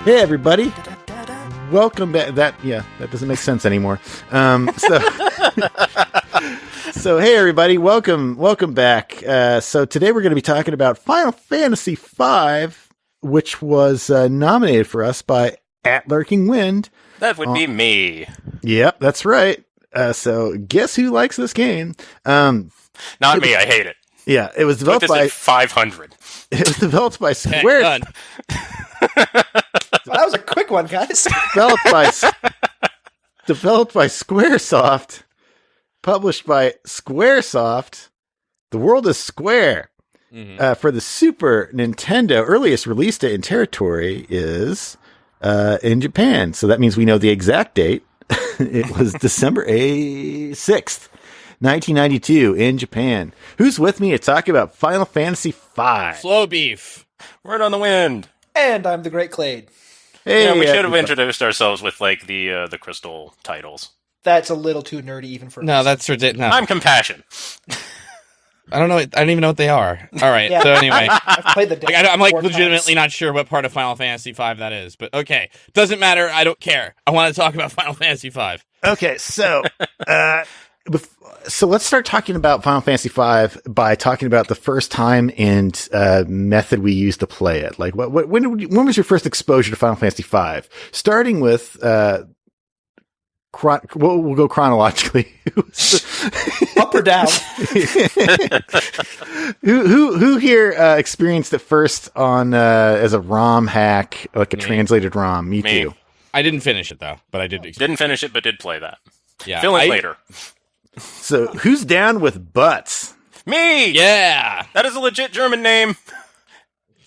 Hey everybody, welcome back. That doesn't make sense anymore. So hey everybody, welcome back. So today we're going to be talking about Final Fantasy V, which was nominated for us by At Lurking Wind. That would be me. Yep, that's right. So guess who likes this game? Not me. I hate it. Yeah, it was developed by 500. It was developed by Square. Well, that was a quick one, guys. Developed by Squaresoft, published by Squaresoft. The world is square. For the Super Nintendo. Earliest release date in territory is in Japan, so that means we know the exact date. It was December 6th, 1992, in Japan. Who's with me to talk about Final Fantasy V? Slowbeef. Word on the wind. And I'm the Great Klaid. Hey, Yeah, we should have introduced ourselves with like the crystal titles. That's a little too nerdy even for No, us. that's ridiculous. No. I'm Compassion. I don't know. I don't even know what they are. All right. Yeah. So anyway, I've played the like, I'm like 4 legitimately times. not sure what part of Final Fantasy V that is, but okay, doesn't matter. I don't care. I want to talk about Final Fantasy V. Okay, so so let's start talking about Final Fantasy V by talking about the first time and method we used to play it. Like, when was your first exposure to Final Fantasy V? Starting with we'll go chronologically. Up or down? who here experienced it first on as a ROM hack, like a translated ROM? Me too. I didn't finish it though, but I did. Didn't finish it, but did play that. Yeah, Fill in later. So who's down with butts? Me! Yeah, That is a legit German name.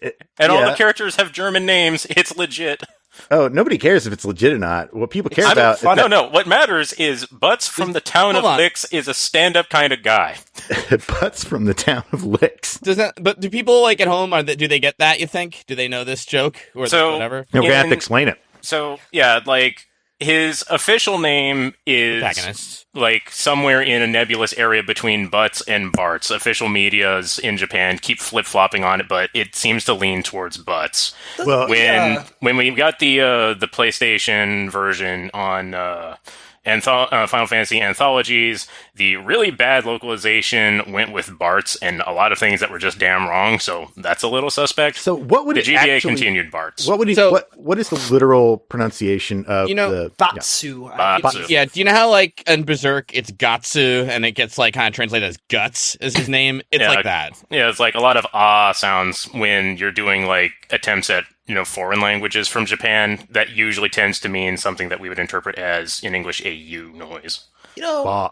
And all the characters have German names. It's legit. Oh, nobody cares if it's legit or not. What people care about... No. What matters is Butts from the town of Licks is a stand-up kind of guy. Butts from the town of Licks. But do people like at home? Do they get that? You think? Do they know this joke or whatever? No, we're gonna have to explain it. So yeah, like his official name is Protagonist. like somewhere in a nebulous area between Butts and Barts. Official medias in Japan keep flip-flopping on it, but it seems to lean towards Butts. Well, When we got the PlayStation version on Final Fantasy Anthologies, the really bad localization went with Barts and a lot of things that were just damn wrong, so that's a little suspect. So what would the it GBA actually... continued Barts. What would he... what is the literal pronunciation of the... Batsu. Batsu. Yeah, do you know how like in Berserk it's Gatsu and it gets like kind of translated as guts is his name? It's like that. Yeah, it's like a lot of ah sounds when you're doing like attempts at foreign languages from Japan. That usually tends to mean something that we would interpret as in English a U noise. Ba.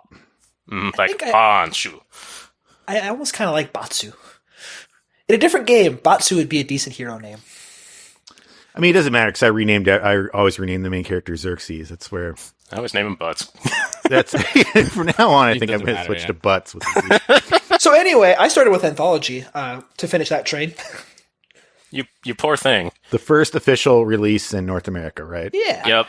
Like Banshu. I almost kind of like Batsu. In a different game, Batsu would be a decent hero name. I mean, it doesn't matter because I always rename the main character Xerxes. That's where... I always name him Butts. That's from now on. I think I'm going to switch to butts. So anyway, I started with Anthology to finish that train. You poor thing. The first official release in North America, right? Yeah. Yep.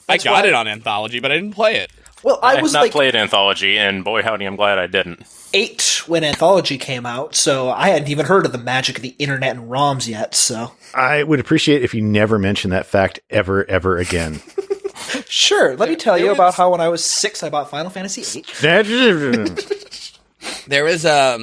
I got it on Anthology, but I didn't play it. Well, I was have not like played Anthology, and boy howdy, I'm glad I didn't. 8 when Anthology came out, so I hadn't even heard of the magic of the internet and ROMs yet, so... I would appreciate if you never mention that fact ever again. Sure, let me tell you about how when I was 6 I bought Final Fantasy VIII. There is a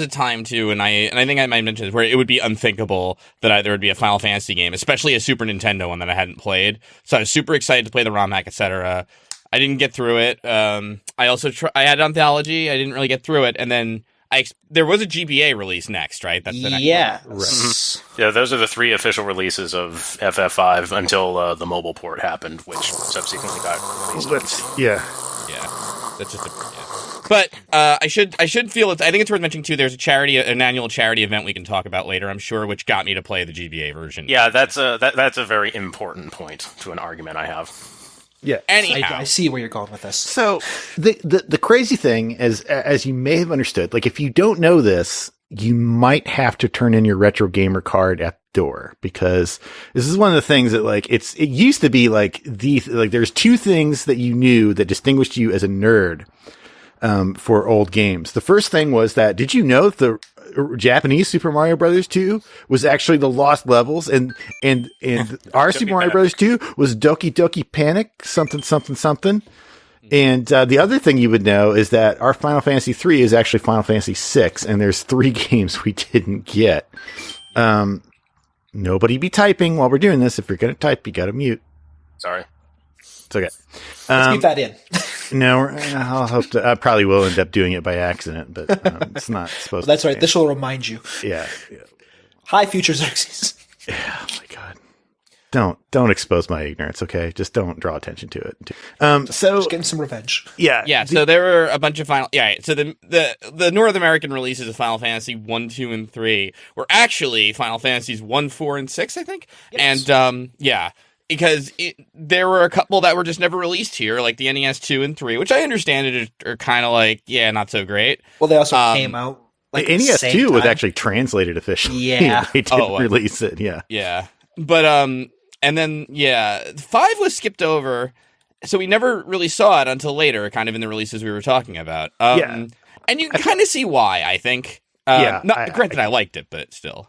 time too, and I think I might mention this, where it would be unthinkable that there would be a Final Fantasy game, especially a Super Nintendo one that I hadn't played. So I was super excited to play the ROM hack, etc. I didn't get through it. I also I had Anthology. I didn't really get through it, and then there was a GBA release next, right? That's the next one. Right. Mm-hmm. Yeah, those are the 3 official releases of FF5 until the mobile port happened, which subsequently got released. Yeah. That's just But I should feel I think it's worth mentioning too. There's an annual charity event we can talk about later, I'm sure, which got me to play the GBA version. Yeah, that's a very important point to an argument I have. Yeah. Anyhow, I see where you're going with this. So the crazy thing is, as you may have understood, like if you don't know this, you might have to turn in your retro gamer card at the door, because this is one of the things that like it used to be like there's 2 things that you knew that distinguished you as a nerd. for old games. The first thing was that, did you know the Japanese Super Mario Brothers 2 was actually the Lost Levels, and our Super Mario Brothers 2 was Doki Doki Panic, something. And the other thing you would know is that our Final Fantasy 3 is actually Final Fantasy 6, and there's 3 games we didn't get. Nobody be typing while we're doing this. If you're going to type, you got to mute. Sorry. It's okay. Let's keep that in. No, I'll hope to. I probably will end up doing it by accident, but it's not supposed to. That's right. This will remind you. Yeah. Hi, future Xerxes. Yeah, oh my God. Don't expose my ignorance, okay? Just don't draw attention to it. So just getting some revenge. Yeah. So there were a bunch of final. Yeah. So the North American releases of Final Fantasy 1, 2, and 3 were actually Final Fantasies 1, 4, and 6, I think. Yes. And because there were a couple that were just never released here, like the NES 2 and 3, which I understand are kind of like, not so great. Well, they also came out. Like the NES 2 was actually translated officially. Yeah. They didn't release it. Yeah. Yeah. But and then 5 was skipped over, so we never really saw it until later, kind of in the releases we were talking about. And you can kind of see why, I think. Granted, I liked it, but still.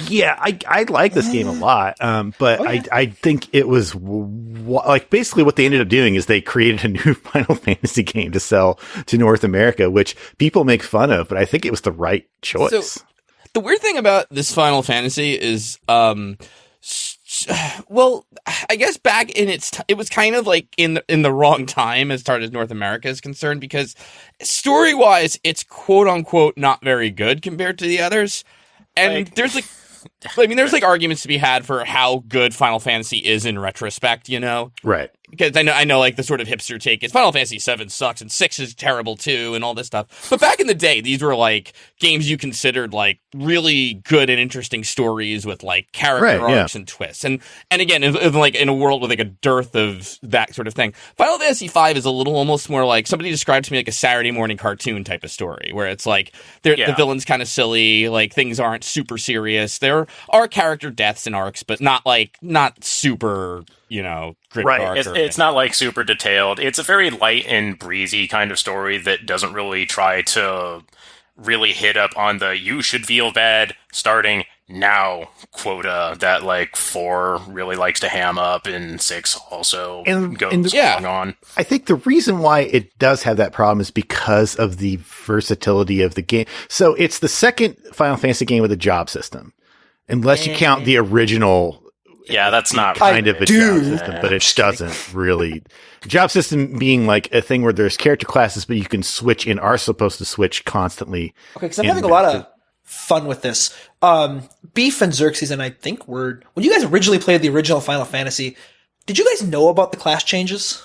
Yeah, I like this game a lot, but I think it was like basically what they ended up doing is they created a new Final Fantasy game to sell to North America, which people make fun of, but I think it was the right choice. So, the weird thing about this Final Fantasy is, well, I guess back in it was kind of like in the wrong time as far as North America is concerned, because story-wise, it's quote-unquote not very good compared to the others. And there's arguments to be had for how good Final Fantasy is in retrospect, Right. Because I know like the sort of hipster take is Final Fantasy 7 sucks and 6 is terrible too and all this stuff. But back in the day, these were like games you considered like really good and interesting stories with like character arcs and twists. And again, in a world with like a dearth of that sort of thing, Final Fantasy 5 is a little almost more like somebody described to me like a Saturday morning cartoon type of story where it's like the villain's kind of silly, like things aren't super serious. There are character deaths and arcs, but not super, grim dark. It's not like super detailed. It's a very light and breezy kind of story that doesn't really try to really hit up on the you should feel bad starting now quota that like 4 really likes to ham up and 6 also goes on. I think the reason why it does have that problem is because of the versatility of the game. So it's the second Final Fantasy game with a job system, unless you count the original. Yeah, that's not kind of a job system, but it doesn't really. Job system being like a thing where there's character classes, but you can switch and are supposed to switch constantly. Okay, because I'm having a lot of fun with this. Beef and Xerxes, and I think when you guys originally played the original Final Fantasy, did you guys know about the class changes?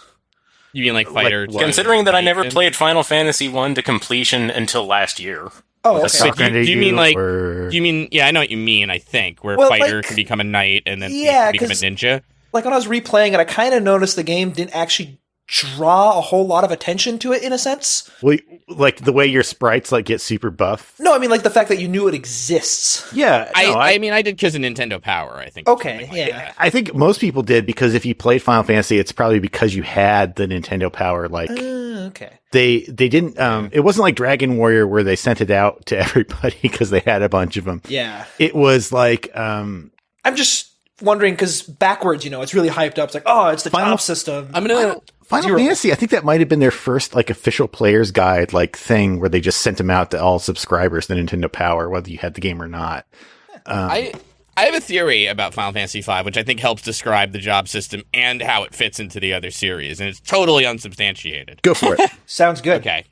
You mean like fighter? Considering that I never played Final Fantasy 1 to completion until last year. Oh, okay. Do you mean like? Do you mean? Yeah, I know what you mean. I think where fighter can become a knight and then become a ninja. Like when I was replaying it, I kind of noticed the game didn't actually draw a whole lot of attention to it in a sense. Well, like the way your sprites like get super buff. No, I mean like the fact that you knew it exists. Yeah, I mean I did because of Nintendo Power. I think. Okay, yeah. I think most people did because if you played Final Fantasy, it's probably because you had the Nintendo Power. Like, okay. They didn't. It wasn't like Dragon Warrior where they sent it out to everybody because they had a bunch of them. Yeah. It was like. I'm just wondering because backwards, it's really hyped up. It's like, oh, it's the job system. Final Fantasy, I think that might have been their first like official player's guide like thing where they just sent them out to all subscribers to Nintendo Power, whether you had the game or not. I have a theory about Final Fantasy V, which I think helps describe the job system and how it fits into the other series, and it's totally unsubstantiated. Go for it. Sounds good. Okay.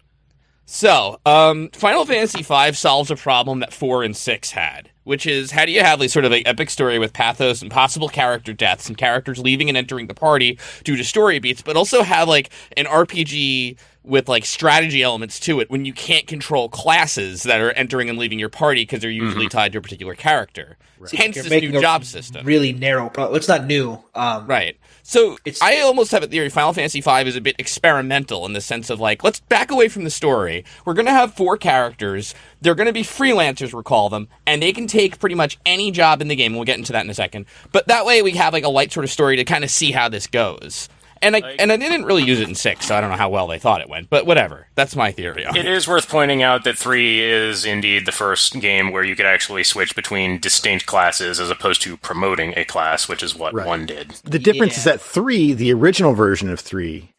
So, Final Fantasy V solves a problem that 4 and 6 had, which is how do you have like sort of an epic story with pathos and possible character deaths and characters leaving and entering the party due to story beats, but also have like an RPG with like strategy elements to it when you can't control classes that are entering and leaving your party because they're usually tied to a particular character. Right. Hence this new job system. Really narrow. It's not new. Right. So I almost have a theory Final Fantasy V is a bit experimental in the sense of like, let's back away from the story. We're going to have 4 characters. They're going to be freelancers, we'll call them, and they can take pretty much any job in the game. We'll get into that in a second. But that way we have like a light sort of story to kind of see how this goes. And I didn't really use it in 6, so I don't know how well they thought it went. But whatever. That's my theory on it. It is worth pointing out that 3 is indeed the first game where you could actually switch between distinct classes as opposed to promoting a class, which is what 1 did. The difference is that 3, the original version of 3,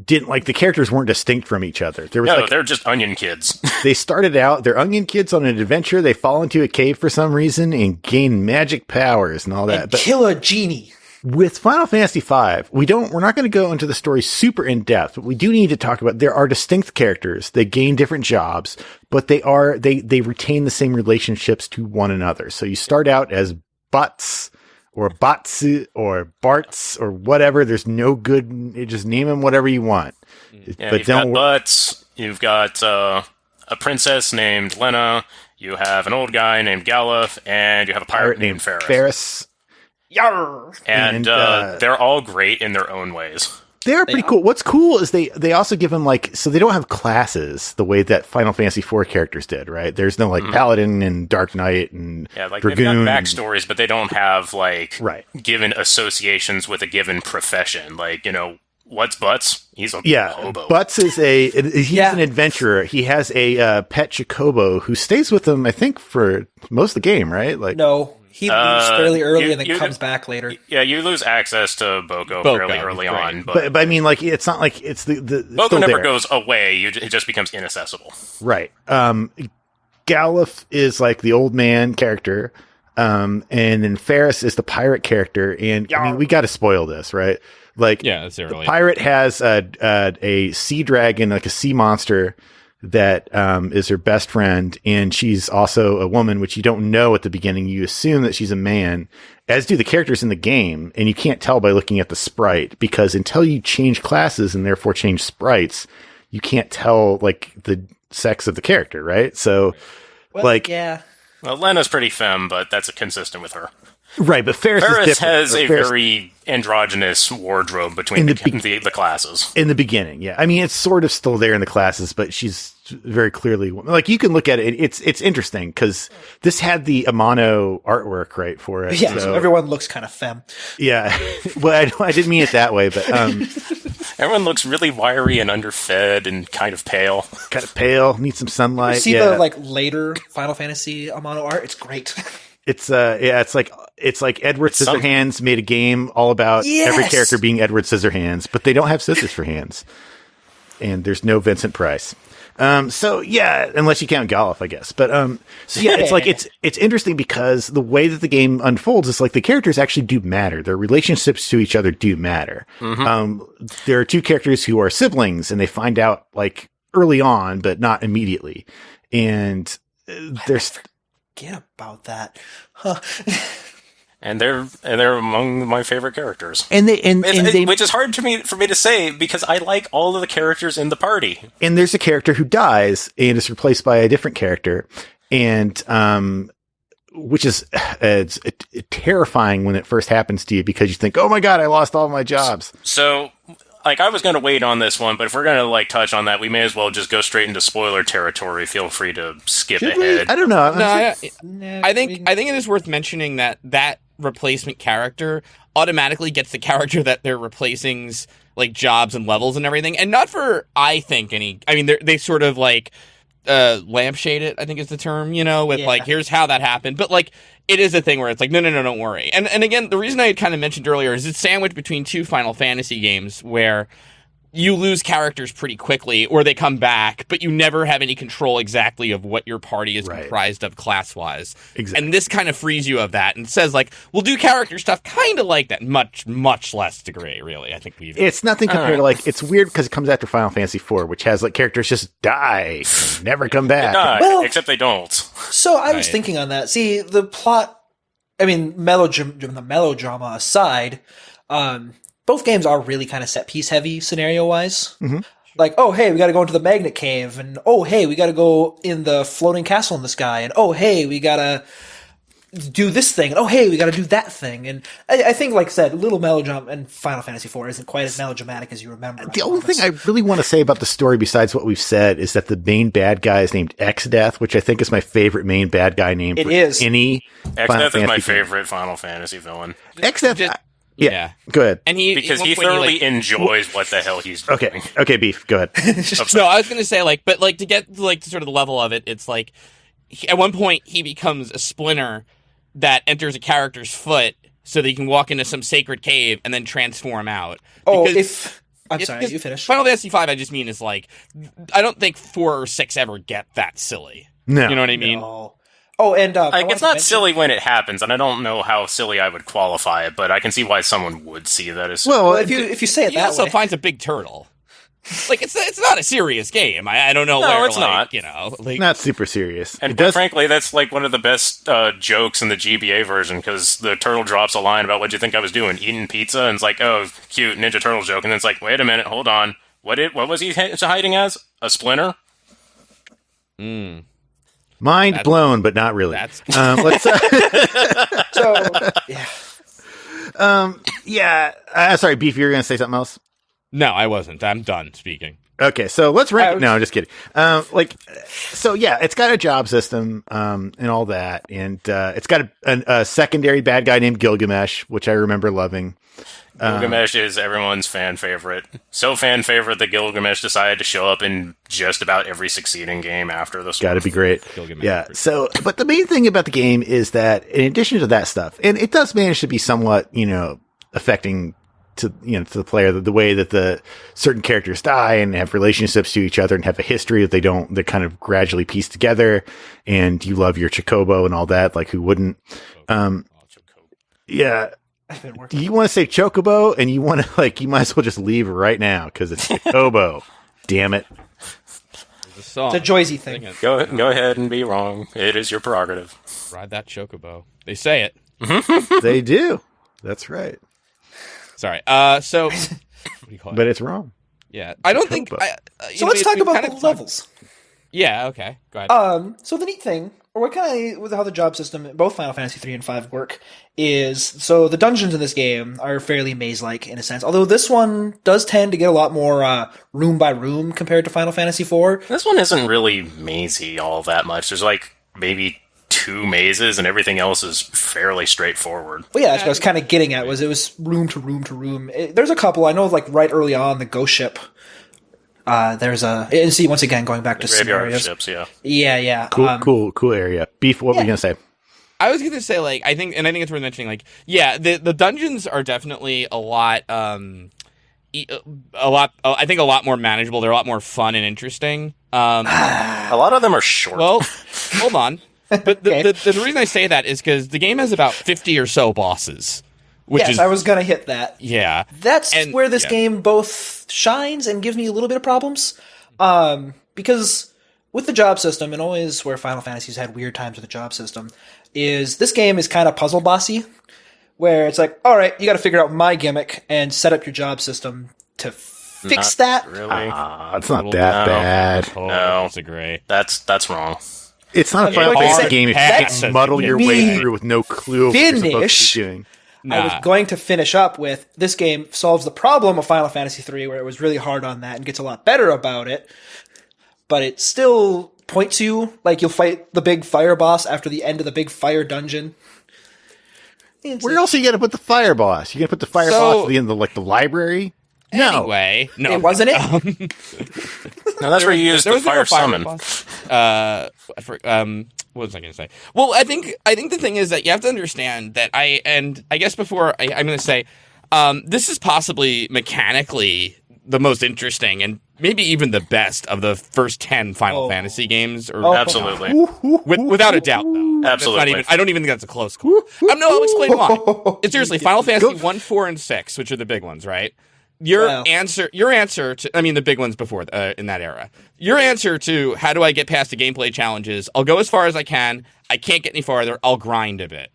didn't like the characters weren't distinct from each other. There was they're just onion kids. They started out, they're onion kids on an adventure. They fall into a cave for some reason and gain magic powers and all that. And kill a genie. With Final Fantasy V, we're not going to go into the story super in depth, but we do need to talk about there are distinct characters. They gain different jobs, but they retain the same relationships to one another. So you start out as Butts or Batsu or Barts or whatever. There's no good, you just name them whatever you want. Yeah, but you've got Butts, you've got a princess named Lena, you have an old guy named Galuf, and you have a pirate named Faris. Yarr! And they're all great in their own ways. They're pretty cool. What's cool is they also give them so they don't have classes the way that Final Fantasy IV characters did, right? There's no Paladin and Dark Knight and Dragoon. They've got backstories, but they don't have given associations with a given profession. What's Butts? He's a hobo. Butts is an adventurer. He has a pet Chocobo who stays with him, I think, for most of the game, right? No. He leaves fairly early and then comes back later. Yeah, you lose access to Boko fairly early on. But I mean, it's not like it's the Boko never goes away. It just becomes inaccessible. Right. Galuf is the old man character. And then Faris is the pirate character. And I mean, we got to spoil this, right? That's early. The pirate has a sea dragon, a sea monster that is her best friend, and she's also a woman, which you don't know at the beginning. You assume that she's a man, as do the characters in the game, and you can't tell by looking at the sprite, because until you change classes and therefore change sprites, you can't tell the sex of the character, right? So, yeah. Well, Lena's pretty femme, but that's consistent with her. Right, but Faris has a very androgynous wardrobe between the classes. In the beginning, yeah. I mean, it's sort of still there in the classes, but she's very clearly you can look at it. It's interesting because this had the Amano artwork right for it. Yeah, so everyone looks kind of femme. Yeah, well, I didn't mean it that way, but everyone looks really wiry and underfed and kind of pale. Kind of pale, needs some sunlight. You see the later Final Fantasy Amano art? It's great. It's like Edward Scissorhands made a game all about every character being Edward Scissorhands, but they don't have scissors for hands, and there's no Vincent Price. So yeah, unless you count Galuf, I guess. But it's interesting because the way that the game unfolds is the characters actually do matter. Their relationships to each other do matter. Mm-hmm. There are 2 characters who are siblings, and they find out early on, but not immediately. And there's forget about that, huh? And they're among my favorite characters. Which is hard for me to say because I like all of the characters in the party. And there's a character who dies and is replaced by a different character, and which is it's terrifying when it first happens to you because you think, "Oh my god, I lost all my jobs." So I was going to wait on this one, but if we're going to touch on that, we may as well just go straight into spoiler territory. Feel free to skip ahead. I don't know. I think it is worth mentioning that replacement character automatically gets the character that they're replacing's jobs and levels and everything, and not for they sort of lampshade it, I think is the term, with here's how that happened, but it is a thing where it's no, don't worry. And again, the reason I had kind of mentioned earlier is it's sandwiched between 2 Final Fantasy games where you lose characters pretty quickly or they come back, but you never have any control exactly of what your party is comprised of class-wise. Exactly. And this kind of frees you of that and says we'll do character stuff kind of like that, much, much less degree, really. I think it's nothing compared to it's weird because it comes after Final Fantasy IV, which has characters just die, and never come back. They die, except they don't. So I was thinking on that. See, the plot, the melodrama aside, both games are really kind of set piece heavy scenario wise. Mm-hmm. Oh, hey, we got to go into the magnet cave, and oh, hey, we got to go in the floating castle in the sky, and oh, hey, we got to do this thing, and oh, hey, we got to do that thing. And I think, like I said, little melodrama, and Final Fantasy IV isn't quite as melodramatic as you remember. The only thing I really want to say about the story, besides what we've said, is that the main bad guy is named X-Death, which I think is my favorite main bad guy name. It is. Any X-Death is my favorite Final Fantasy villain. X-Death... Yeah. Go ahead. And because he thoroughly enjoys what the hell he's doing. Okay, Beef, go ahead. No, I was going to say, like, but, like, to get, like, to sort of the level of it, it's like, at one point, he becomes a splinter that enters a character's foot so that he can walk into some sacred cave and then transform out. Oh, Because I'm sorry, you finish. Final Fantasy V, I just mean, is like, I don't think 4 or 6 ever get that silly. No. You know what I mean? No. Oh, and Like, it's not silly when it happens, and I don't know how silly I would qualify it, but I can see why someone would see that as Well, if you say it He that also way. finds a big turtle. Like, it's not a serious game. I don't know where, it's like, not. you know. Like, Not super serious. And It quite does. frankly, that's like one of the best jokes in the GBA version, because the turtle drops a line about, "What'd you think I was doing? Eating pizza?" And it's like, "Oh, cute Ninja Turtle joke." And then it's like, "Wait a minute, hold on. What was he hiding as? A splinter?" Mind blown, but not really. That's Let's. So, yeah. Yeah. Sorry, Beef. You were going to say something else. no, I wasn't. I'm done speaking. Okay, so let's rank. No, I'm just kidding. So yeah, it's got a job system, and all that, and it's got a secondary bad guy named Gilgamesh, which I remember loving. Gilgamesh is everyone's fan favorite. So fan favorite that Gilgamesh decided to show up in just about every succeeding game after this. Got to be great. Gilgamesh. Yeah. So, but the main thing about the game is that, in addition to that stuff, and it does manage to be somewhat, affecting to the player, the way that the certain characters die and have relationships to each other and have a history that they kind of gradually piece together. And you love your Chocobo and all that. Like, who wouldn't? Yeah. You want to say Chocobo, and you want to you might as well just leave right now because it's Chocobo. Damn it! There's a song. It's a Joyzy thing. Sing it. Go ahead and be wrong. It is your prerogative. Ride that chocobo. They say it. They do. That's right. Sorry. So, what do you call it? But it's wrong. Yeah, I don't think. Chocobo. So let's talk about the levels. Yeah. Okay. Go ahead. So the neat thing, or what kind of with how the job system, both Final Fantasy 3 and 5 work, is so the dungeons in this game are fairly maze-like in a sense. Although this one does tend to get a lot more room by room compared to Final Fantasy 4. This one isn't really mazy all that much. There's like maybe 2 mazes, and everything else is fairly straightforward. Well, yeah, that's what I was kind of getting at. Was it was room to room to room. There's a couple I know, like right early on the ghost ship. There's and see once again going back to Graveyard scenarios. ships, yeah. Yeah. Cool area. Beef. What were you gonna say? I was gonna say, like, I think it's worth mentioning, like, yeah, the dungeons are definitely a lot, I think a lot more manageable. They're a lot more fun and interesting. A lot of them are short. Well, hold on. But Okay. the reason I say that is because the game has about 50 or so bosses, which Yes, is I was gonna hit that. yeah. That's And- where this yeah. game both shines and gives me a little bit of problems. Because with the job system, and always where Final Fantasy's had weird times with the job system, is this game is kind of puzzle bossy, where it's like, all right, you got to figure out my gimmick and set up your job system to fix that. Really? It's not that bad. Oh, No. disagree. That's wrong. It's not a Final like I Fantasy said, game if you that's can't muddle your me way through with no clue of what you're supposed to finish. be doing. I was going to finish up with this game solves the problem of Final Fantasy 3, where it was really hard on that and gets a lot better about it, but it still points you like you'll fight the big fire boss after the end of the big fire dungeon. Where else are you gonna put the fire boss? You gonna put the fire So- boss at the end of the library? No. Anyway, no. It wasn't it? No, that's where you use There the was never fire a fire summon. boss. What was I going to say? Well, I think the thing is that you have to understand that I guess before I'm going to say, this is possibly mechanically the most interesting and maybe even the best of the first 10 Final Fantasy games. Or Absolutely. Without a doubt, though. That's Absolutely. not even, I don't even think that's a close call. I'll explain why. It's seriously Final Fantasy 1, 4, and 6, which are the big ones, right? Your Wow. answer to, I mean, the big ones before, in that era. Your answer to how do I get past the gameplay challenges? I'll go as far as I can. I can't get any farther. I'll grind a bit.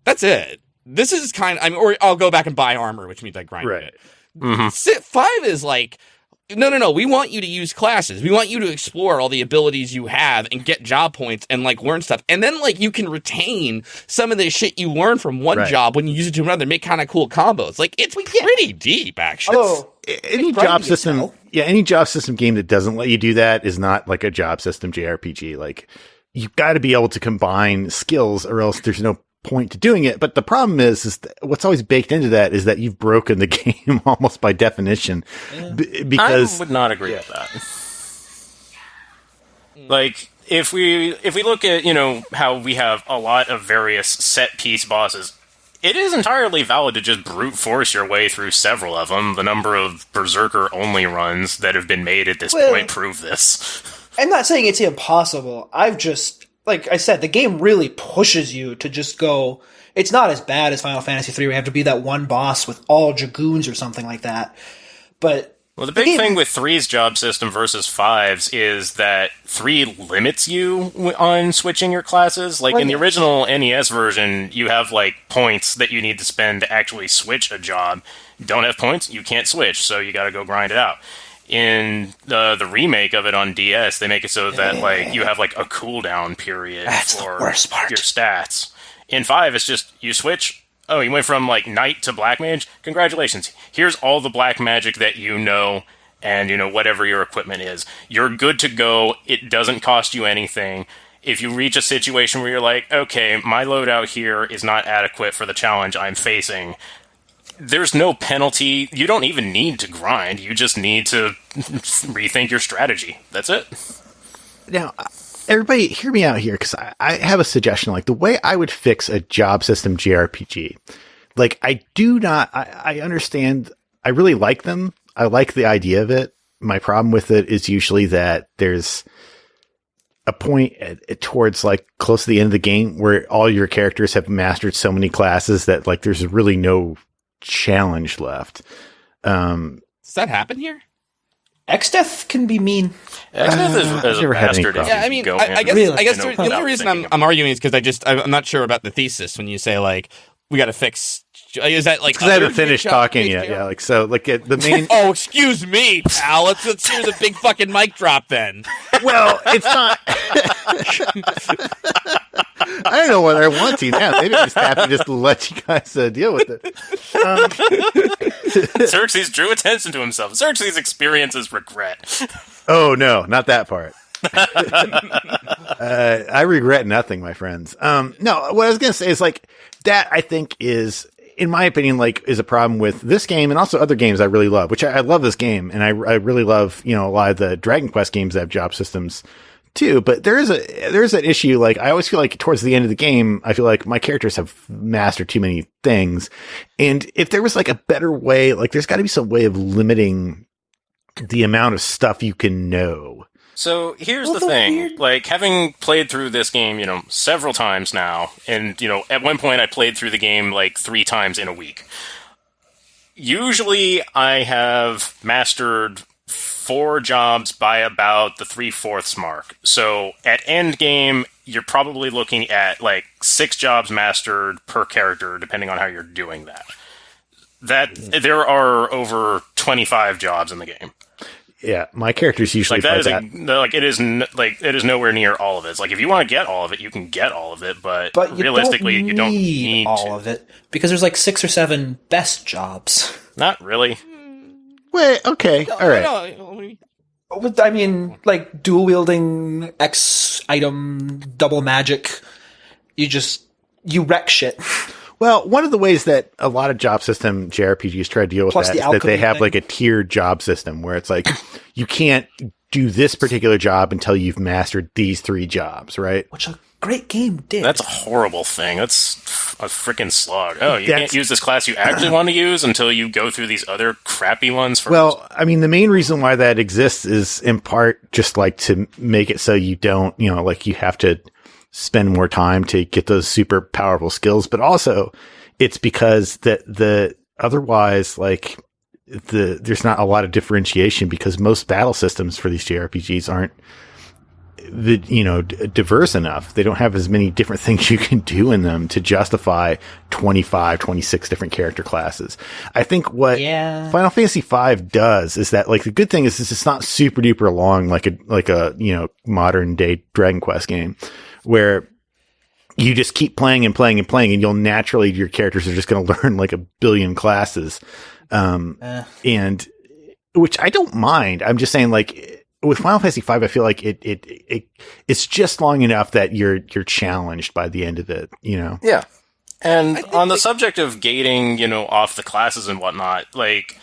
That's it. This is or I'll go back and buy armor, which means I grind a bit. Mm-hmm. 5 is like, no. We want you to use classes. We want you to explore all the abilities you have and get job points and learn stuff. And then you can retain some of the shit you learn from one job when you use it to another, make kind of cool combos. It's pretty deep, actually. Although, Any It's job grinding system, itself. any job system game that doesn't let you do that is not like a job system JRPG. Like, you've got to be able to combine skills, or else there's no point to doing it. But the problem is what's always baked into that is that you've broken the game almost by definition. Because I would not agree with that. Like, if we look at, how we have a lot of various set-piece bosses, it is entirely valid to just brute force your way through several of them. The number of Berserker-only runs that have been made at this point prove this. I'm not saying it's impossible. I've just, like I said, the game really pushes you to just go. It's not as bad as Final Fantasy III, where you have to be that one boss with all dragoons or something like that. But well, the big thing with 3's job system versus 5's is that 3 limits you on switching your classes. Like, in the original NES version, you have, like, points that you need to spend to actually switch a job. You don't have points, you can't switch, so you gotta go grind it out. In the remake of it on DS, they make it so that, like, you have, like, a cooldown period for your stats. In 5, it's just, you switch. Oh, you went from, like, Knight to Black Mage? Congratulations. Here's all the black magic that you know, and, whatever your equipment is. You're good to go. It doesn't cost you anything. If you reach a situation where you're like, okay, my loadout here is not adequate for the challenge I'm facing, there's no penalty. You don't even need to grind. You just need to rethink your strategy. That's it. Now, everybody hear me out here, because I have a suggestion. Like, the way I would fix a job system JRPG, like, I understand, I really like them. I like the idea of it. My problem with it is usually that there's a point towards, like, close to the end of the game where all your characters have mastered so many classes that, like, there's really no challenge left. Does that happen here? X-Death can be mean. X-Death is a bastard. Yeah, I mean, I guess the only reason I'm arguing is because I'm not sure about the thesis when you say, like, we got to fix. Is that like? Because I haven't finished talking yet. Yeah, like, so, like, the main. Oh, excuse me, pal. Let's here's a big fucking mic drop then. Well, it's not. I don't know whether I want to now. Maybe I'm just happy just to let you guys deal with it. Xerxes drew attention to himself. Xerxes experiences regret. Oh, no, not that part. I regret nothing, my friends. No, what I was going to say is, like, that I think is, in my opinion, like, is a problem with this game and also other games I really love, which I love this game. And I really love, a lot of the Dragon Quest games that have job systems too. But there's an issue. Like, I always feel like towards the end of the game, I feel like my characters have mastered too many things. And if there was, like, a better way, like, there's got to be some way of limiting the amount of stuff you can know. So here's the thing, like, having played through this game, several times now, and, at one point I played through the game, like, 3 times in a week. Usually I have mastered 4 jobs by about the 3/4 mark. So at end game, you're probably looking at, like, 6 jobs mastered per character, depending on how you're doing that. There are over 25 jobs in the game. Yeah, my character's usually like it is nowhere near all of it. It's like, if you want to get all of it, you can get all of it, but realistically, you don't need all of it, because there's like 6 or 7 best jobs. Not really. Wait, okay, all right. I mean, like, dual wielding, X item, double magic. You wreck shit. Well, one of the ways that a lot of job system JRPGs try to deal with that is that they have, like, a tiered job system where it's like, you can't do this particular job until you've mastered these 3 jobs, right? Which a great game did. That's a horrible thing. That's a freaking slog. Oh, you can't use this class you actually want to use until you go through these other crappy ones first. Well, I mean, the main reason why that exists is in part just, like, to make it so you don't, like, you have to spend more time to get those super powerful skills, but also it's because the otherwise, like, there's not a lot of differentiation, because most battle systems for these JRPGs aren't diverse enough. They don't have as many different things you can do in them to justify 25, 26 different character classes. I think what Final Fantasy V does is that, like, the good thing is it's not super duper long, like a modern day Dragon Quest game, where you just keep playing and playing and playing, and your characters are just going to learn, like, a billion classes. And which I don't mind. I'm just saying, like, with Final Fantasy V, I feel like it's just long enough that you're challenged by the end of it, Yeah. And on the subject of gating, off the classes and whatnot, like,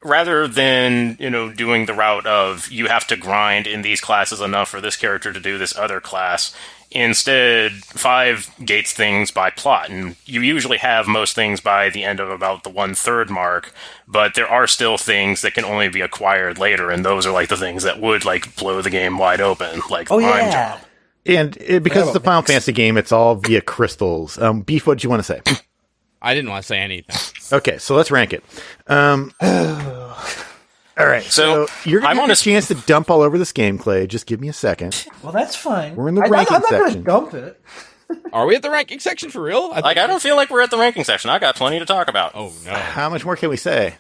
rather than, doing the route of you have to grind in these classes enough for this character to do this other class, instead, 5 gates things by plot. And you usually have most things by the end of about the 1/3 mark, but there are still things that can only be acquired later, and those are like the things that would like blow the game wide open, like Prime Job. And because it's a Final Fantasy game, it's all via crystals. Beef, what do you want to say? I didn't want to say anything. Okay, so let's rank it. All right, so you're going to have a chance to dump all over this game, Clay. Just give me a second. Well, that's fine. We're in the ranking I'm not section. going to dump it. Are we at the ranking section for real? I don't feel like we're at the ranking section. I got plenty to talk about. Oh, no. How much more can we say?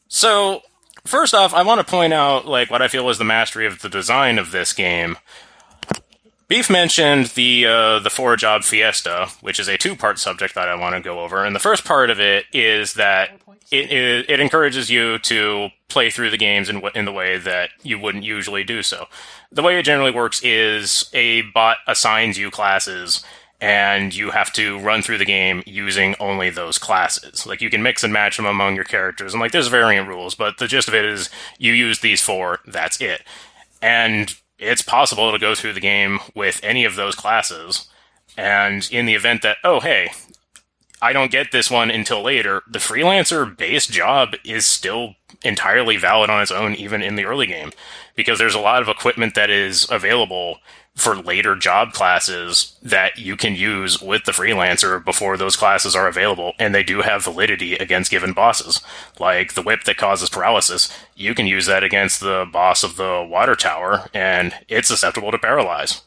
So, first off, I want to point out like what I feel was the mastery of the design of this game. Beef mentioned the Job Fiesta, which is a 2-part subject that I want to go over. And the first part of it is that it encourages you to play through the games in the way that you wouldn't usually do so. The way it generally works is a bot assigns you classes, and you have to run through the game using only those classes. Like, you can mix and match them among your characters, and like there's variant rules, but the gist of it is you use these 4, that's it. And it's possible to go through the game with any of those classes, and in the event that, oh, hey, I don't get this one until later, the freelancer-based job is still entirely valid on its own, even in the early game, because there's a lot of equipment that is available for later job classes that you can use with the freelancer before those classes are available, and they do have validity against given bosses. Like the whip that causes paralysis, you can use that against the boss of the water tower, and it's susceptible to paralyze.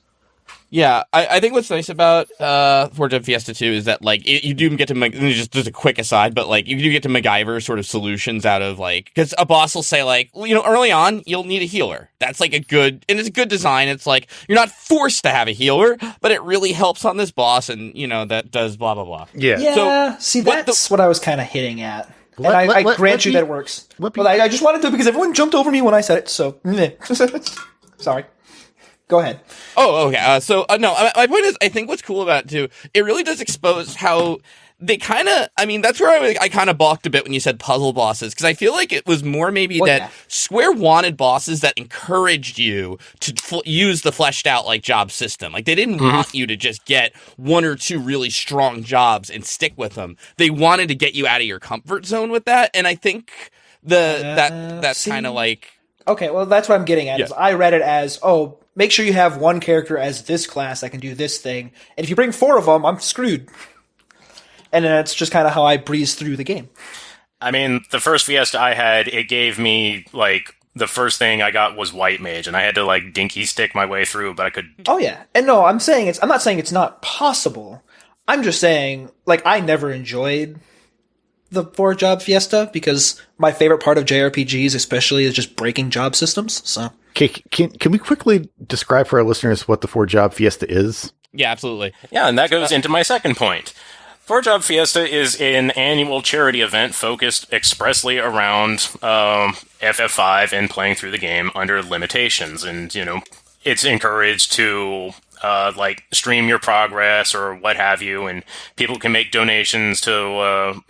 Yeah, I think what's nice about Job Fiesta 2 is that, like, you do get to, just a quick aside, but, like, you do get to MacGyver sort of solutions out of, like, because a boss will say, like, early on, you'll need a healer. That's, like, and it's a good design. It's, like, you're not forced to have a healer, but it really helps on this boss, and, that does blah, blah, blah. Yeah. Yeah, see, that's what I was kind of hitting at. And I grant you that it works. But I just wanted to, because everyone jumped over me when I said it, so, sorry. Go ahead. Oh, okay. No, my point is, I think what's cool about it, too, it really does expose how they kind of, that's where I kind of balked a bit when you said puzzle bosses, because I feel like it was more maybe Square wanted bosses that encouraged you to use the fleshed out, like, job system. Like, they didn't want you to just get 1 or 2 really strong jobs and stick with them. They wanted to get you out of your comfort zone with that, and I think that's kind of like... Okay, well, that's what I'm getting at. Yeah. Is I read it as, make sure you have 1 character as this class that can do this thing. And if you bring 4 of them, I'm screwed. And that's just kind of how I breeze through the game. The first Fiesta I had, it gave me, like, the first thing I got was White Mage, and I had to, like, dinky stick my way through, but I could... Oh, yeah. And no, I'm not saying it's not possible. I'm just saying, like, I never enjoyed the Job Fiesta, because my favorite part of JRPGs especially is just breaking job systems, so... Okay, can we quickly describe for our listeners what the Job Fiesta is? Yeah, absolutely. Yeah, and that goes into my second point. Job Fiesta is an annual charity event focused expressly around FF5 and playing through the game under limitations. And, it's encouraged to, stream your progress or what have you, and people can make donations to,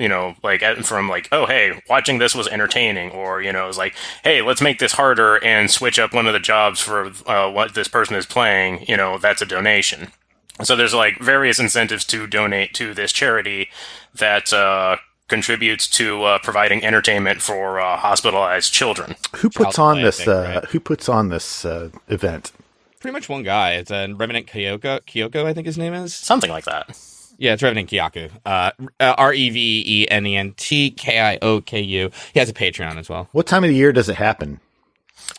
from, like, oh, hey, watching this was entertaining, or, it's like, hey, let's make this harder and switch up one of the jobs for what this person is playing, that's a donation. So there's, like, various incentives to donate to this charity that contributes to providing entertainment for hospitalized children. Who puts on this event? Pretty much one guy. It's Revenant Kyoko, I think his name is. Something like that. Yeah, it's Revenant Kyoku. Revenant Kioku. He has a Patreon as well. What time of the year does it happen?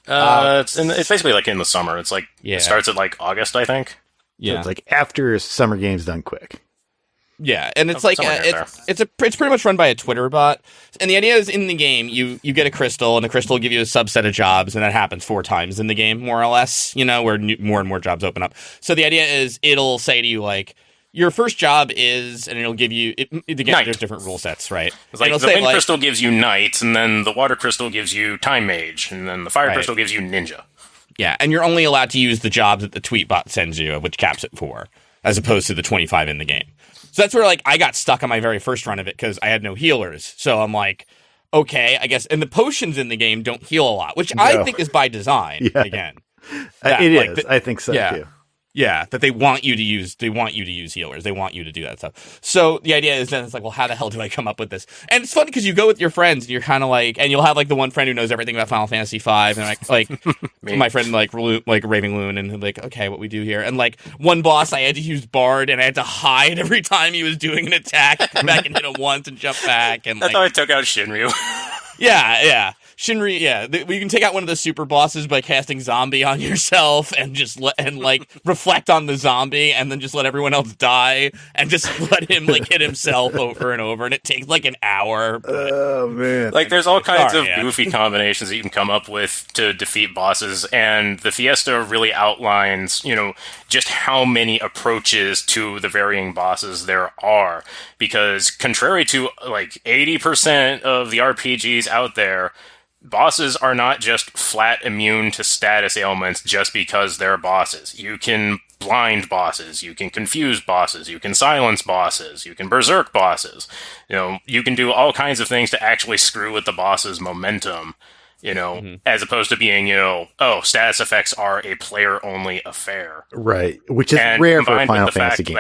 It's basically like in the summer. It's like it starts at like August, I think. Yeah, so it's like after summer games done quick. Yeah, and it's like it's pretty much run by a Twitter bot, and the idea is in the game you get a crystal, and the crystal will give you a subset of jobs, and that happens 4 times in the game, more or less. Where more and more jobs open up. So the idea is it'll say to you like, your first job is, and it'll give you again. There's different rule sets, right? It's like the wind crystal gives you knight, and then the water crystal gives you time mage, and then the fire crystal gives you ninja. Yeah, and you're only allowed to use the jobs that the tweet bot sends you, which caps it 4. as opposed to the 25 in the game. So that's where like I got stuck on my very first run of it because I had no healers. So I'm like, okay, I guess. And the potions in the game don't heal a lot, which I think is by design. Yeah. Again, I think so too. Yeah, that they want you to use healers. They want you to do that stuff. So the idea is then it's like, well, how the hell do I come up with this? And it's funny because you go with your friends and you're kind of like, and you'll have like the one friend who knows everything about Final Fantasy V, and like my friend like Raving Loon, and like, okay, what we do here, and like one boss I had to use Bard and I had to hide every time he was doing an attack, come back and hit him once and jump back, and that's how I took out Shinryu. Yeah. Shinri, you can take out one of the super bosses by casting zombie on yourself and just reflect on the zombie and then just let everyone else die and just let him like hit himself over and over, and it takes like an hour. Oh man! Like there's all kinds of goofy combinations that you can come up with to defeat bosses, and the Fiesta really outlines, just how many approaches to the varying bosses there are. Because contrary to like 80% of the RPGs out there, bosses are not just flat immune to status ailments just because they're bosses. You can blind bosses, you can confuse bosses, you can silence bosses, you can berserk bosses. You can do all kinds of things to actually screw with the boss's momentum, as opposed to being, status effects are a player-only affair. Right, which is rare for a Final Fantasy game.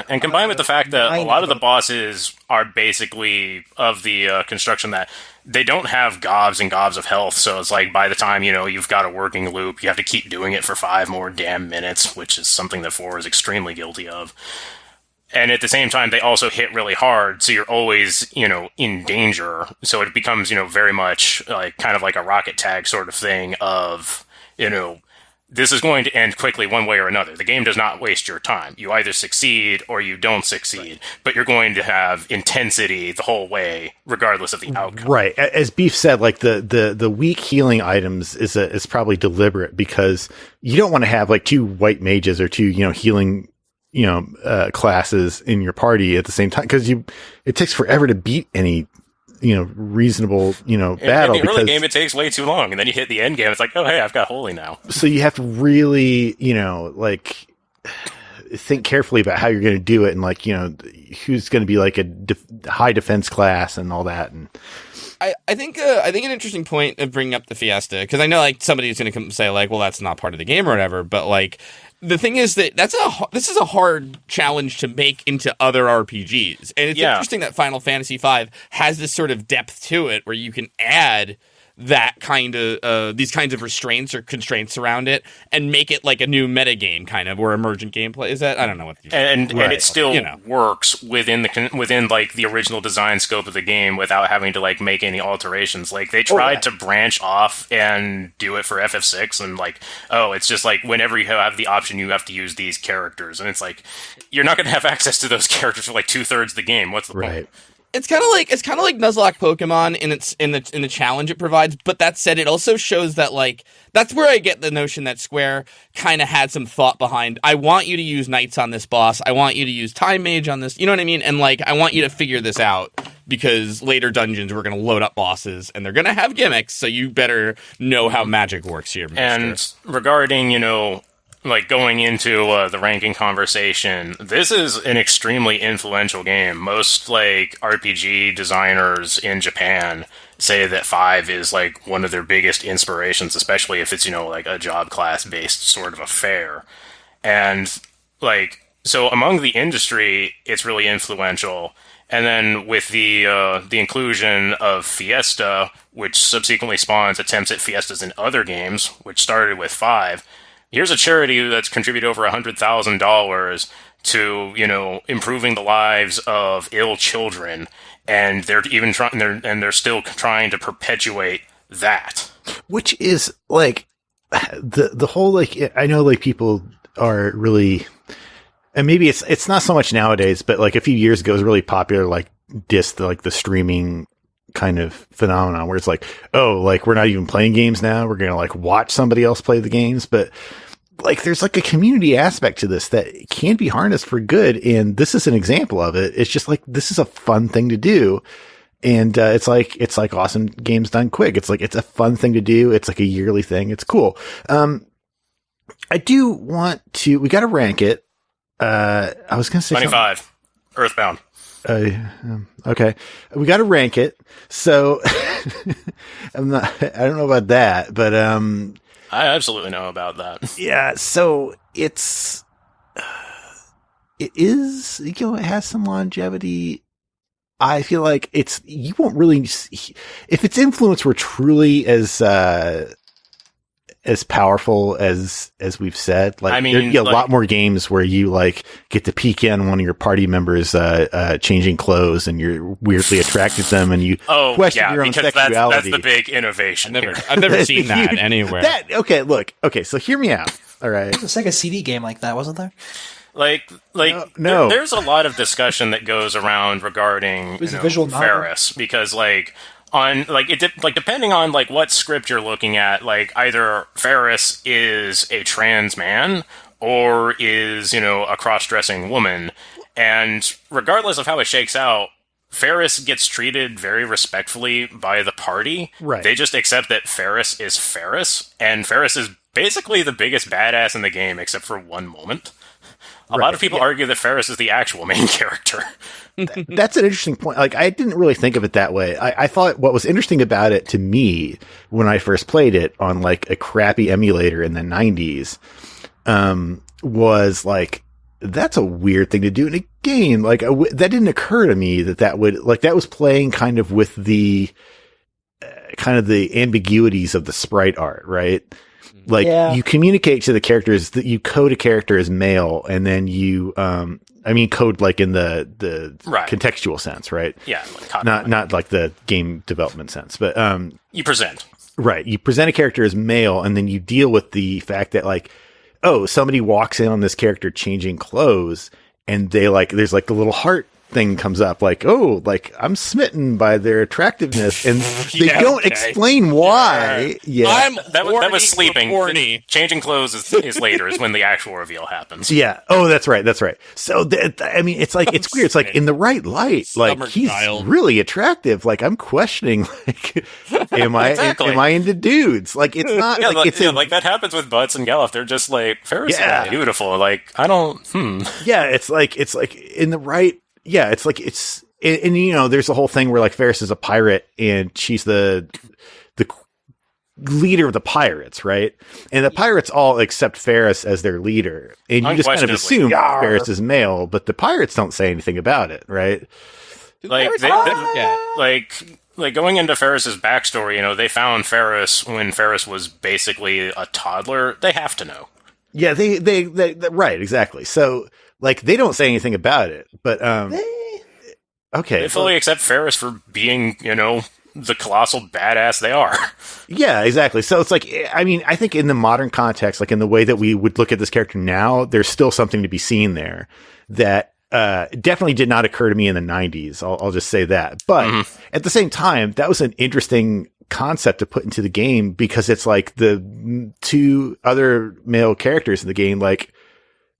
And combined with the fact that a lot of the bosses are basically of the construction that they don't have gobs and gobs of health, so it's like by the time, you've got a working loop, you have to keep doing it for 5 more damn minutes, which is something that 4 is extremely guilty of. And at the same time, they also hit really hard, so you're always, in danger. So it becomes, very much like kind of like a rocket tag sort of thing of, this is going to end quickly one way or another. The game does not waste your time. You either succeed or you don't succeed, but you're going to have intensity the whole way, regardless of the outcome. Right. As Beef said, like the weak healing items is probably deliberate because you don't want to have like 2 white mages or 2, healing, classes in your party at the same time because it takes forever to beat any reasonable, battle. In the early game, it takes way too long, and then you hit the end game. It's like, oh, hey, I've got holy now. So you have to really, think carefully about how you're going to do it, and who's going to be like a high defense class and all that. And I think an interesting point of bringing up the Fiesta, because I know like somebody's going to come and say like, well, that's not part of the game or whatever, but like. The thing is that this is a hard challenge to make into other RPGs. And it's interesting that Final Fantasy V has this sort of depth to it where you can add that kind of these kinds of restraints or constraints around it and make it like a new metagame kind of or emergent gameplay. Is that I don't know what and it still works within like the original design scope of the game without having to like make any alterations. Like they tried to branch off and do it for FF6 and like it's just like whenever you have the option you have to use these characters, and it's like you're not going to have access to those characters for like 2/3 the game. What's the point? It's kind of like Nuzlocke Pokemon in the challenge it provides. But that said, it also shows that like that's where I get the notion that Square kind of had some thought behind. I want you to use Knights on this boss. I want you to use Time Mage on this. You know what I mean? And like I want you to figure this out because later dungeons we're going to load up bosses and they're going to have gimmicks. So you better know how magic works here. Mister. And regarding like going into the ranking conversation, this is an extremely influential game. Most like RPG designers in Japan say that 5 is like one of their biggest inspirations, especially if it's like a job class based sort of affair. And like so among the industry, it's really influential. And then with the inclusion of Fiesta, which subsequently spawns attempts at Fiestas in other games, which started with 5. Here's a charity that's contributed over $100,000 to, improving the lives of ill children, and they're even they're still trying to perpetuate that. Which is like the whole like I know like people are really, and maybe it's not so much nowadays, but like a few years ago it was really popular like the streaming kind of phenomenon where it's like, oh, like we're not even playing games now. We're going to like watch somebody else play the games. But like, there's like a community aspect to this that can be harnessed for good. And this is an example of it. It's just like, this is a fun thing to do. And, it's like awesome games done quick. It's like, it's a fun thing to do. It's like a yearly thing. It's cool. I do want to, we got to rank it. I was going to say 25. Earthbound. Okay, we got to rank it. So I don't know about that, but I absolutely know about that. yeah. So it is, it has some longevity. I feel like you won't really, if its influence were truly as powerful as we've said, like, I mean, there'd be a lot more games where you like get to peek in one of your party members changing clothes and you're weirdly attracted to them and you question your own sexuality. That's the big innovation. I've never seen that anywhere. Okay, so hear me out. All right. There's a Sega CD game like that, wasn't there? No. There's a lot of discussion that goes around regarding Faris, because depending on like what script you're looking at, like either Faris is a trans man or is a cross-dressing woman, and regardless of how it shakes out, Faris gets treated very respectfully by the party. Right. They just accept that Faris is Faris, and Faris is basically the biggest badass in the game, except for one moment. A lot of people argue that Faris is the actual main character. That's an interesting point. Like, I didn't really think of it that way. I thought what was interesting about it to me when I first played it on like a crappy emulator in the 90s, was like, that's a weird thing to do in a game. Like, that didn't occur to me that was playing kind of with the ambiguities of the sprite art, right? Like, you communicate to the characters that you code a character as male, and then you, code like in the contextual sense, right? Yeah. Not like the game development sense, but, you present. Right. You present a character as male, and then you deal with the fact that like, oh, somebody walks in on this character changing clothes, and they like, there's like the little heart thing comes up, like, oh, like, I'm smitten by their attractiveness, and they don't explain why. Yeah, that was sleeping. Changing clothes is later, is when the actual reveal happens. Yeah. Oh, that's right. So, it's like, it's weird. It's like, in the right light, like, he's really attractive. Like, I'm questioning, like, am I into dudes? Like, it's not like that happens with Butts and Gallup. They're just like, Faris is beautiful. Like, I don't. Yeah, it's like in the right. Yeah, it's like and there's a whole thing where like Faris is a pirate and she's the leader of the pirates, right? And the pirates all accept Faris as their leader, and you just kind of assume Faris is male, but the pirates don't say anything about it, right? Like going into Faris's backstory, they found Faris when Faris was basically a toddler. They have to know. Yeah, they right, exactly. So. Like, they don't say anything about it, but, okay. They fully accept Faris for being, the colossal badass they are. Yeah, exactly. So it's like, I think in the modern context, like in the way that we would look at this character now, there's still something to be seen there that, definitely did not occur to me in the 90s. I'll just say that. But at the same time, that was an interesting concept to put into the game, because it's like the two other male characters in the game, like,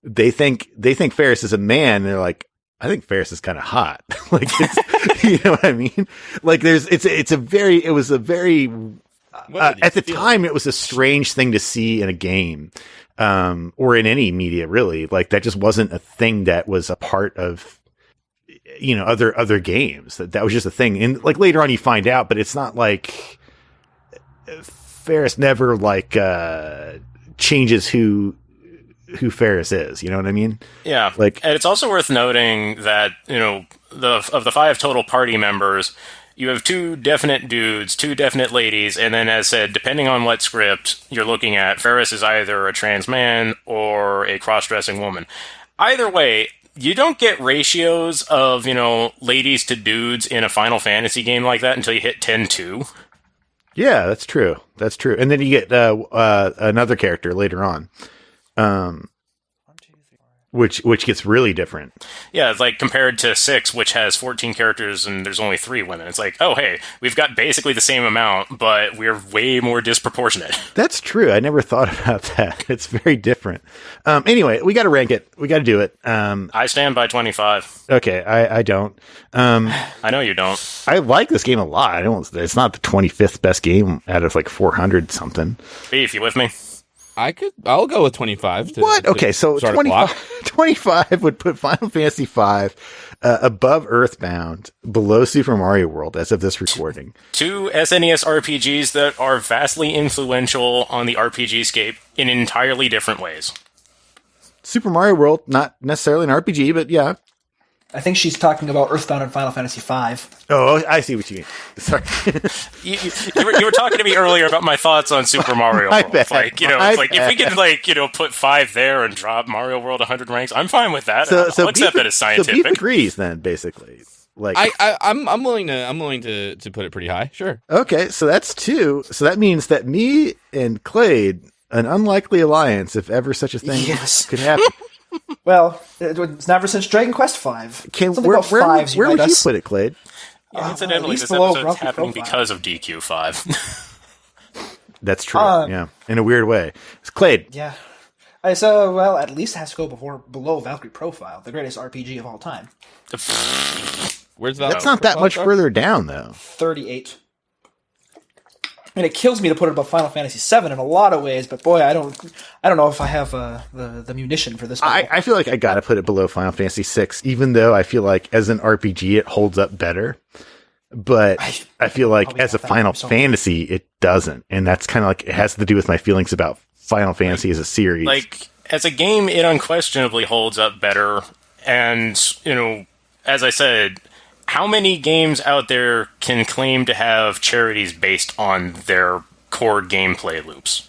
they think Faris is a man, and they're like, I think Faris is kind of hot. Like, it's, you know what I mean? Like, at the time, it was a strange thing to see in a game, or in any media, really. Like, that just wasn't a thing that was a part of, other games. That was just a thing. And like later on you find out, but it's not like Faris never like, changes who Faris is, you know what I mean? Yeah. Like, and it's also worth noting that, of the 5 total party members, you have 2 definite dudes, 2 definite ladies, and then, as said, depending on what script you're looking at, Faris is either a trans man or a cross-dressing woman. Either way, you don't get ratios of, ladies to dudes in a Final Fantasy game like that until you hit 10-2. Yeah, that's true. And then you get another character later on. Which gets really different. Yeah, it's like compared to 6, which has 14 characters and there's only 3 women. It's like, oh, hey, we've got basically the same amount, but we're way more disproportionate. That's true. I never thought about that. It's very different. Anyway, we got to rank it. We got to do it. I stand by 25. Okay, I don't. I know you don't. I like this game a lot. It's not the 25th best game out of like 400 something. Beef, you with me? I'll go with 25. What? Okay, so 25 would put Final Fantasy V above Earthbound, below Super Mario World as of this recording. Two SNES RPGs that are vastly influential on the RPG scape in entirely different ways. Super Mario World, not necessarily an RPG, but yeah. I think she's talking about Earthbound and Final Fantasy V. Oh, I see what you mean. Sorry. You were talking to me earlier about my thoughts on Super Mario World. If we could, put 5 there and drop Mario World 100 ranks, I'm fine with that. I'll accept that as scientific. So Beef agrees then, basically. Like I'm willing to put it pretty high. Sure. Okay, so that's 2. So that means that me and Klaid, an unlikely alliance, if ever such a thing could happen. Well, it's never since Dragon Quest V. Where would you put it, Klaid? Yeah, incidentally, this below episode's happening profile. because of DQ5. That's true. Yeah, in a weird way. It's Klaid. Yeah. So, at least it has to go below Valkyrie Profile, the greatest RPG of all time. Where's that? That's not that much further down, though. 38. And it kills me to put it above Final Fantasy VII in a lot of ways, but boy, I don't know if I have the munition for this. I feel like I gotta put it below Final Fantasy VI, even though I feel like as an RPG it holds up better. But I feel like as a Final Fantasy it doesn't, and that's kind of like it has to do with my feelings about Final Fantasy as a series. Like as a game, it unquestionably holds up better, and as I said. How many games out there can claim to have charities based on their core gameplay loops?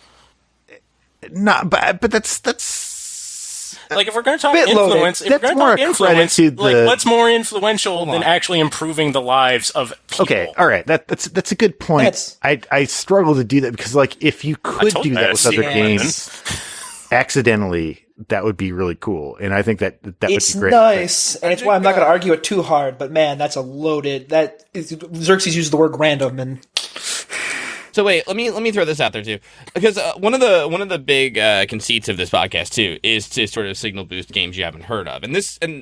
But that's like if we're going to talk influence, what's more influential than actually improving the lives of people? Okay, all right, that's a good point. I struggle to do that because like if you could do that with other games accidentally. That would be really cool, and I think that would be great. It's nice, and it's why I'm not going to argue it too hard. But man, that's a loaded. Xerxes uses the word random, and so wait, let me throw this out there too, because one of the big conceits of this podcast too is to sort of signal boost games you haven't heard of, and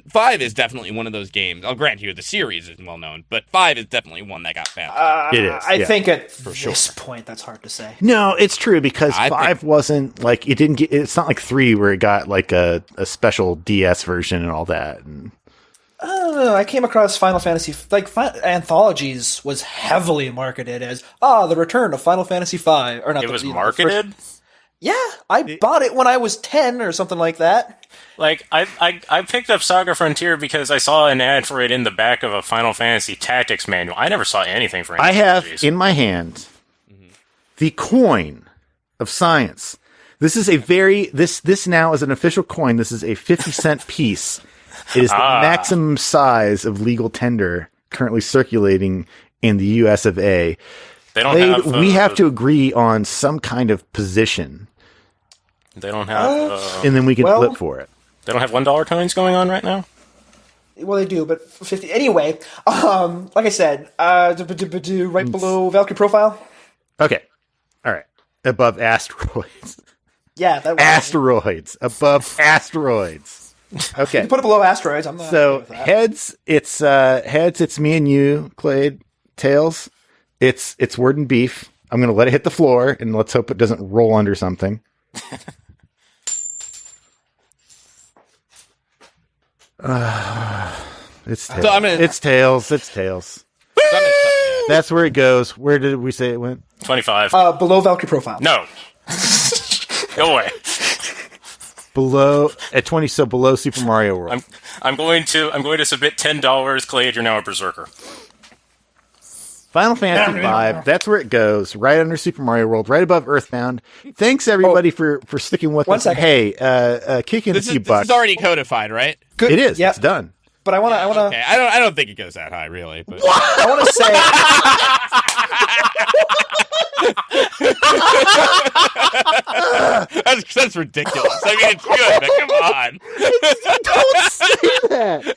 5 is definitely one of those games. I'll grant you the series is well known, but 5 is definitely one that got found. It is. I think at this point that's hard to say. No, it's true because 5 wasn't like it didn't get. It's not like 3 where it got like a special DS version and all that. And I came across Final Fantasy anthologies was heavily marketed as the return of Final Fantasy V. Or not? It was marketed. Yeah, I bought it when I was 10 or something like that. Like I picked up Saga Frontier because I saw an ad for it in the back of a Final Fantasy Tactics manual. I never saw anything for it. I have in my hand the coin of science. This is this now is an official coin. This is a 50-cent piece. It is the maximum size of legal tender currently circulating in the US of A. They don't we have to agree on some kind of position. They don't have... and then we can flip for it. They don't have $1 coins going on right now? Well, they do, but 50... Anyway, like I said, right below Valkyrie Profile. Okay. All right. Above asteroids. Yeah, that was... Asteroids. Above asteroids. Okay. You put it below asteroids. I'm not. So heads, it's me and you, Klaid. Tails, it's Word and Beef. I'm gonna let it hit the floor and let's hope it doesn't roll under something. It's Tails. So it's Tails. It's Tails. That's where it goes. Where did we say it went? 25. Below Valkyrie Profile. No. Go away. Below at 20, so below Super Mario World. I'm going to submit $10. Klaid, you're now a berserker. Final Fantasy V. That's where it goes. Right under Super Mario World. Right above Earthbound. Thanks everybody for sticking with us. Second. Hey, kick in a few bucks. This is already codified, right? Good. It is. Yep. It's done. But I want to. Okay. I don't think it goes that high, really. But I want to say. that's ridiculous. I mean, it's good, but come on. Don't say that.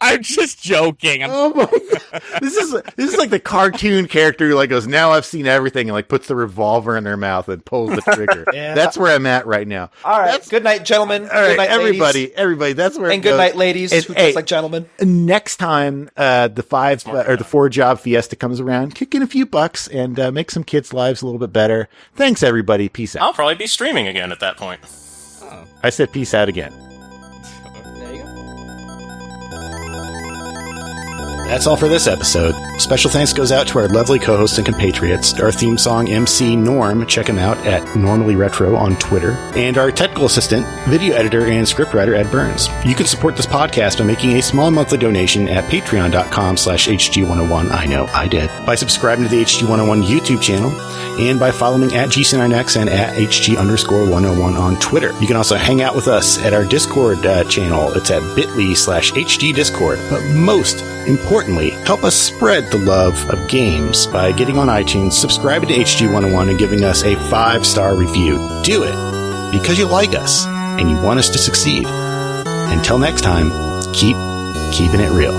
I'm just joking. Oh my God. This is like the cartoon character who like goes, now I've seen everything, and like puts the revolver in their mouth and pulls the trigger. Yeah. That's where I'm at right now. All right. Good night, gentlemen. All right, Good night, everybody. That's where. And good night, ladies. And, Who dress like gentlemen. Next time the 4 Job Fiesta comes around, kick in a few bucks and make some kids' lives a little bit better. Thanks, everybody. Peace out. I'll probably be streaming again at that point. I said peace out again. There you go. That's all for this episode. Special thanks goes out to our lovely co-hosts and compatriots. Our theme song MC Norm, check him out at Normally Retro on Twitter. And our technical assistant, video editor, and scriptwriter Ed Burns. You can support this podcast by making a small monthly donation at patreon.com/HG101. I know, I did. By subscribing to the HG101 YouTube channel, and by following at GC9X and at HG_101 on Twitter. You can also hang out with us at our Discord channel. It's at bit.ly/HG Discord. But most importantly, help us spread the love of games by getting on iTunes, subscribing to HG101, and giving us a 5-star review. Do it because you like us and you want us to succeed. Until next time, keep keeping it real.